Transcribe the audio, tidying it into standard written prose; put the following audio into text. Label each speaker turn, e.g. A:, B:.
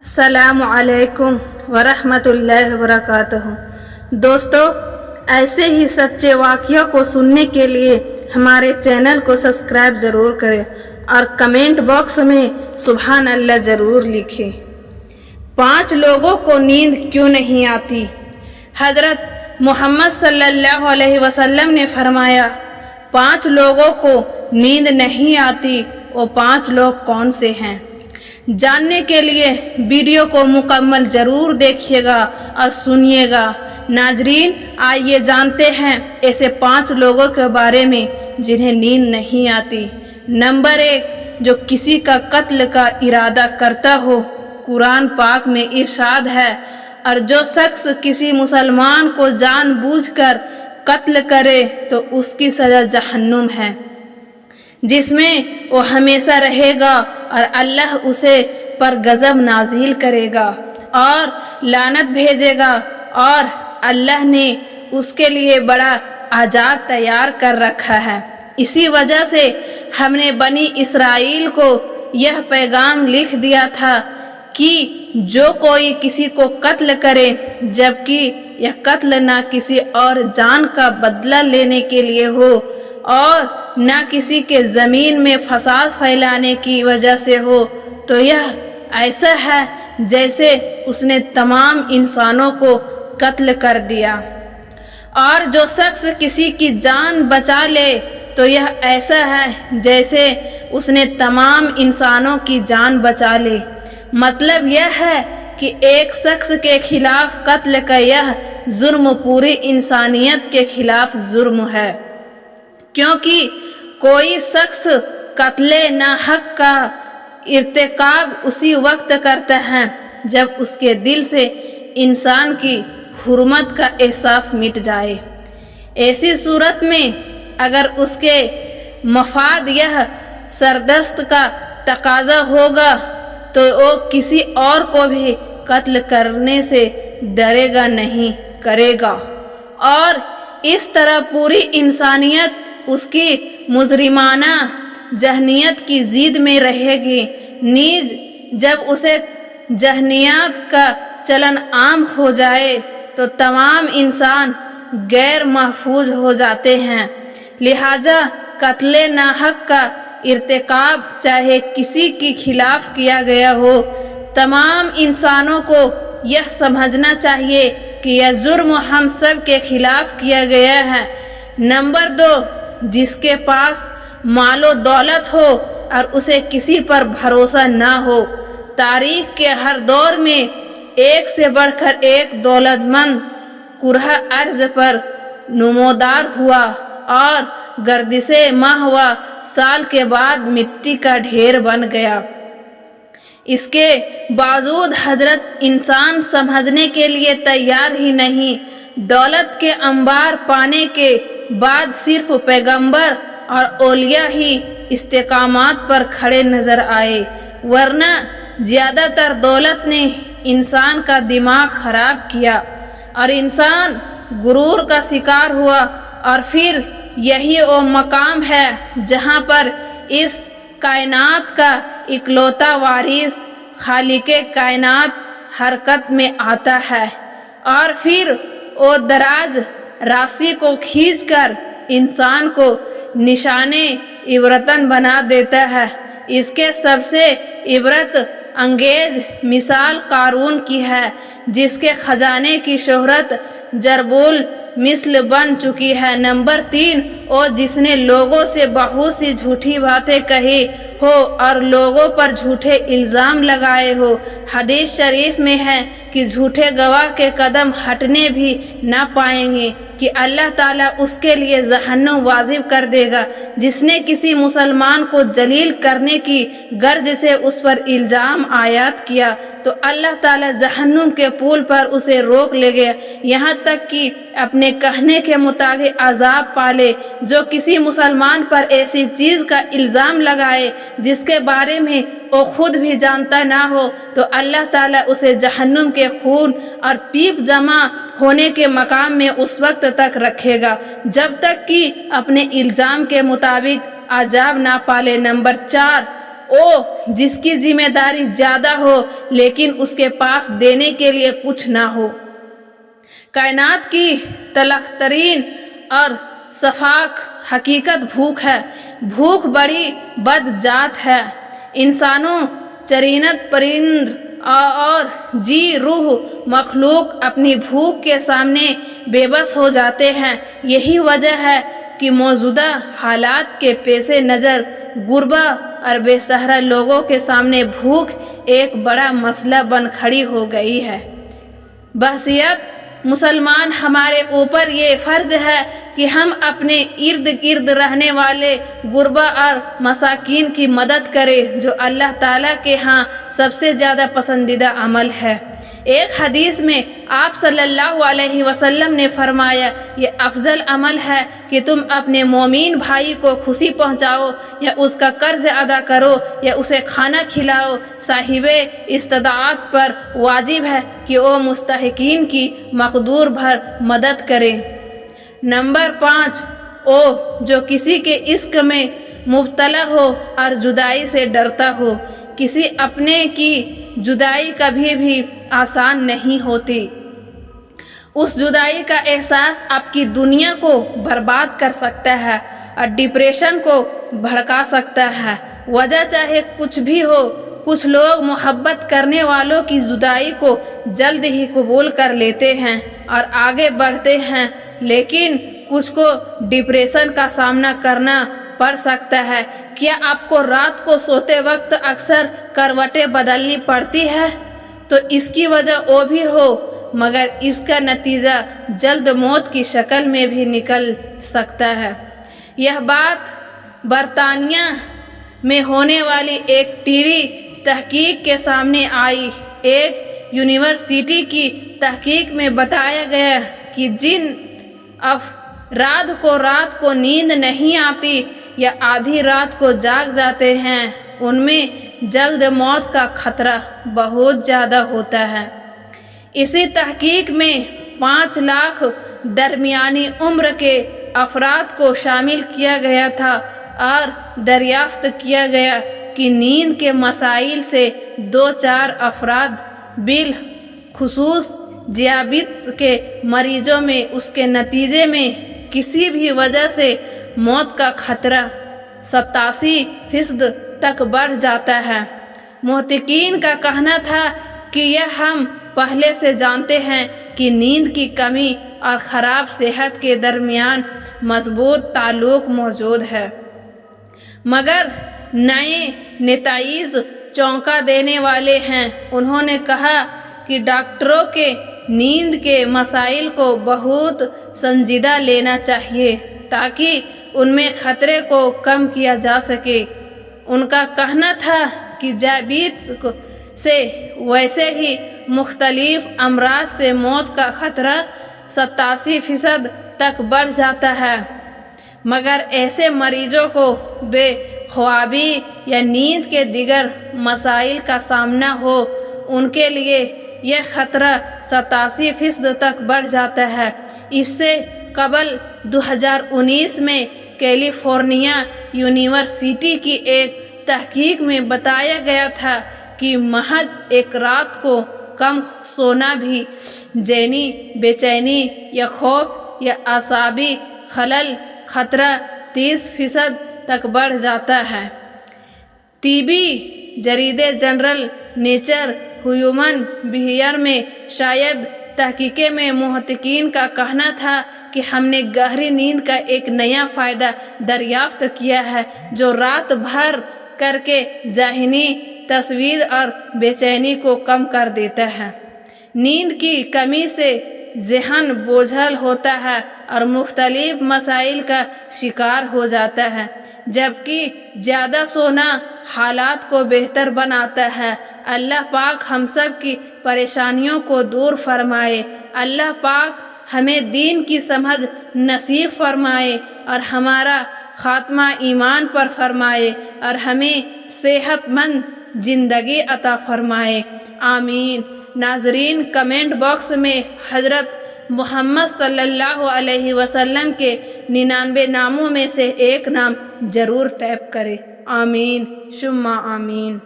A: السلام علیکم ورحمۃ اللہ وبرکاتہ۔ دوستو، ایسے ہی سچے واقعوں کو سننے کے لیے ہمارے چینل کو سبسکرائب ضرور کریں اور کمنٹ باکس میں سبحان اللہ ضرور لکھیں۔ 5 لوگوں کو نیند کیوں نہیں آتی؟ حضرت محمد صلی اللہ علیہ وسلم نے فرمایا، 5 لوگوں کو نیند نہیں آتی، وہ 5 لوگ کون سے ہیں؟ جاننے کے لیے ویڈیو کو مکمل ضرور دیکھیے گا اور سنیے گا۔ ناظرین، آئیے جانتے ہیں ایسے 5 لوگوں کے بارے میں جنہیں نیند نہیں آتی۔ نمبر 1، جو کسی کا قتل کا ارادہ کرتا ہو۔ قرآن پاک میں ارشاد ہے، اور جو شخص کسی مسلمان کو جان بوجھ کر قتل کرے تو اس کی سزا جہنم ہے، جس میں وہ ہمیشہ رہے گا، اور اللہ اسے پر غضب نازل کرے گا اور لعنت بھیجے گا، اور اللہ نے اس کے لیے بڑا عذاب تیار کر رکھا ہے۔ اسی وجہ سے ہم نے بنی اسرائیل کو یہ پیغام لکھ دیا تھا کہ جو کوئی کسی کو قتل کرے، جبکہ یہ قتل نہ کسی اور جان کا بدلہ لینے کے لیے ہو اور نہ کسی کے زمین میں فساد پھیلانے کی وجہ سے ہو، تو یہ ایسا ہے جیسے اس نے تمام انسانوں کو قتل کر دیا۔ اور جو شخص کسی کی جان بچا لے تو یہ ایسا ہے جیسے اس نے تمام انسانوں کی جان بچا لی۔ مطلب یہ ہے کہ ایک شخص کے خلاف قتل کا یہ جرم پوری انسانیت کے خلاف جرم ہے، کیونکہ کوئی شخص قتل ناحق کا ارتکاب اسی وقت کرتا ہے جب اس کے دل سے انسان کی حرمت کا احساس مٹ جائے۔ ایسی صورت میں اگر اس کے مفاد یہ سردست کا تقاضا ہوگا تو وہ کسی اور کو بھی قتل کرنے سے ڈرے گا نہیں کرے گا، اور اس طرح پوری انسانیت اس کی مجرمانہ ذہنیت کی زید میں رہے گی۔ نیز جب اسے ذہنیت کا چلن عام ہو جائے تو تمام انسان غیر محفوظ ہو جاتے ہیں۔ لہذا قتل ناحق کا ارتکاب چاہے کسی کے خلاف کیا گیا ہو، تمام انسانوں کو یہ سمجھنا چاہیے کہ یہ جرم ہم سب کے خلاف کیا گیا ہے۔ نمبر 2، جس کے پاس مال و دولت ہو اور اسے کسی پر بھروسہ نہ ہو۔ تاریخ کے ہر دور میں ایک سے بڑھ کر ایک دولت مند کرہ ارض پر نمودار ہوا اور گردش ماہ و سال کے بعد مٹی کا ڈھیر بن گیا۔ اس کے باوجود حضرت انسان سمجھنے کے لیے تیار ہی نہیں۔ دولت کے انبار پانے کے بعد صرف پیغمبر اور اولیاء ہی استقامات پر کھڑے نظر آئے، ورنہ زیادہ تر دولت نے انسان کا دماغ خراب کیا اور انسان غرور کا شکار ہوا۔ اور پھر یہی وہ مقام ہے جہاں پر اس کائنات کا اکلوتا وارث خالق کائنات حرکت میں آتا ہے، اور پھر وہ دراز راستے کو کھینچ کر انسان کو نشان عبرتن بنا دیتا ہے۔ اس کے سب سے عبرت انگیز مثال قارون کی ہے، جس کے خزانے کی شہرت ضرب المثل بن چکی ہے۔ نمبر 3، وہ جس نے لوگوں سے بہت سی جھوٹی باتیں کہی ہو اور لوگوں پر جھوٹے الزام لگائے ہو۔ حدیث شریف میں ہے کہ جھوٹے گواہ کے قدم ہٹنے بھی نہ پائیں گے کہ اللہ تعالیٰ اس کے لیے جہنم واجب کر دے گا۔ جس نے کسی مسلمان کو ذلیل کرنے کی غرض سے اس پر الزام عائد کیا تو اللہ تعالیٰ جہنم کے پل پر اسے روک لے گا، یہاں تک کہ اپنے کہنے کے مطابق عذاب پالے۔ جو کسی مسلمان پر ایسی چیز کا الزام لگائے جس کے بارے میں وہ خود بھی جانتا نہ ہو تو اللہ تعالیٰ اسے جہنم کے خون اور پیپ جمع ہونے کے مقام میں اس وقت تک رکھے گا جب تک کہ اپنے الزام کے مطابق عذاب نہ پالے۔ نمبر 4، ओ जिसकी जिम्मेदारी ज्यादा हो लेकिन उसके पास देने के लिए कुछ ना हो। कायनात की तलखतरीन और सफाक हकीकत भूख है। भूख बड़ी बदजात है। इंसानों, चरिंद परिंद और जी रूह मखलूक अपनी भूख के सामने बेबस हो जाते हैं। यही वजह है कि मौजूदा हालात के पेशे नज़र गुरबा और बेसहारा लोगों के सामने भूख एक बड़ा मसला बन खड़ी हो गई है। बहसियत मुसलमान हमारे ऊपर ये फर्ज है कि हम अपने इर्द गिर्द रहने वाले गुरबा और मसाकीन की मदद करें, जो अल्लाह ताला के यहाँ सबसे ज़्यादा पसंदीदा अमल है। एक हदीस में आप सल्लल्लाहु अलैहि वसल्लम ने फरमाया, ये अफजल अमल है कि तुम अपने मोमीन भाई को खुशी पहुँचाओ या उसका कर्ज अदा करो या उसे खाना खिलाओ। साहिबे इस्तिताअत पर वाजिब है कि वो मुस्तहिकीन की मकदूर भर मदद करे। नंबर 5, ओ जो किसी के इश्क में मुब्तला हो और जुदाई से डरता हो। किसी अपने की जुदाई कभी भी आसान नहीं होती। उस जुदाई का एहसास आपकी दुनिया को बर्बाद कर सकता है और डिप्रेशन को भड़का सकता है। वजह चाहे कुछ भी हो, कुछ लोग मोहब्बत करने वालों की जुदाई को जल्द ही कबूल कर लेते हैं और आगे बढ़ते हैं, लेकिन कुछ को डिप्रेशन का सामना करना पड़ सकता है। क्या आपको रात को सोते वक्त अक्सर करवटें बदलनी पड़ती है? तो इसकी वजह वो भी हो, मगर इसका नतीजा जल्द मौत की शक्ल में भी निकल सकता है। यह बात बरतानिया में होने वाली एक टीवी तहकीक के सामने आई। एक यूनिवर्सिटी की तहकीक में बताया गया कि जिन अफराद को रात को नींद नहीं आती या आधी रात को जाग जाते हैं, उनमें जल्द मौत का खतरा बहुत ज़्यादा होता है। इसी तहकीक में 5 लाख दरमियानी उम्र के अफराद को शामिल किया गया था और दरियाफ्त किया गया कि नींद के मसाइल से 2-4 अफराद बिल खुसूस ज़ियाबित्स के मरीजों में उसके नतीजे में किसी भी वजह से मौत का खतरा 87% तक बढ़ जाता है। मुहतिकीन का कहना था कि यह हम पहले से जानते हैं कि नींद की कमी और ख़राब सेहत के दरमियान मजबूत ताल्लुक मौजूद है, मगर नए नताइज चौंका देने वाले हैं। उन्होंने कहा कि डॉक्टरों के नींद के मसाइल को बहुत संजीदा लेना चाहिए ताकि उनमें खतरे को कम किया जा सके। उनका कहना था कि ज़ियाबित्स से वैसे ही मुख्तलिफ अमराज से मौत का खतरा 87% तक बढ़ जाता है, मगर ऐसे मरीजों को बेख्वाबी या नींद के दीगर मसाइल का सामना हो, उनके लिए यह खतरा 87% तक बढ़ जाता है। इससे कबल 2019 में कैलिफोर्निया यूनिवर्सिटी की एक तहकीक में बताया गया था कि महज एक रात को कम सोना भी ज़हनी बेचैनी या खौफ या आसाबी खलल खतरा 30% तक बढ़ जाता है। टीबी जरीदे जनरल नेचर ह्यूमन बिहेवियर में शायद तहकीके में मुहतिकीन का कहना था कि हमने गहरी नींद का एक नया फ़ायदा दरियाफ्त किया है जो रात भर करके ज़हनी तस्वीर और बेचैनी को कम कर देता है। नींद की कमी से ज़हन बोझल होता है और मुख्तलिफ मसाइल का शिकार हो जाता है, जबकि ज़्यादा सोना हालात को बेहतर बनाता है। अल्लाह पाक हम सब की परेशानियों को दूर फरमाए। अल्लाह पाक हमें दीन की समझ नसीब फरमाए और हमारा खात्मा ईमान पर फरमाए और हमें सेहतमंद ज़िंदगी अता फरमाए। आमीन। नाजरीन, कमेंट बॉक्स में हज़रत मोहम्मद सल्लल्लाहु अलैहि वसल्लम के 99 नामों में से एक नाम ज़रूर टाइप करें। आमीन। शुम्मा आमीन।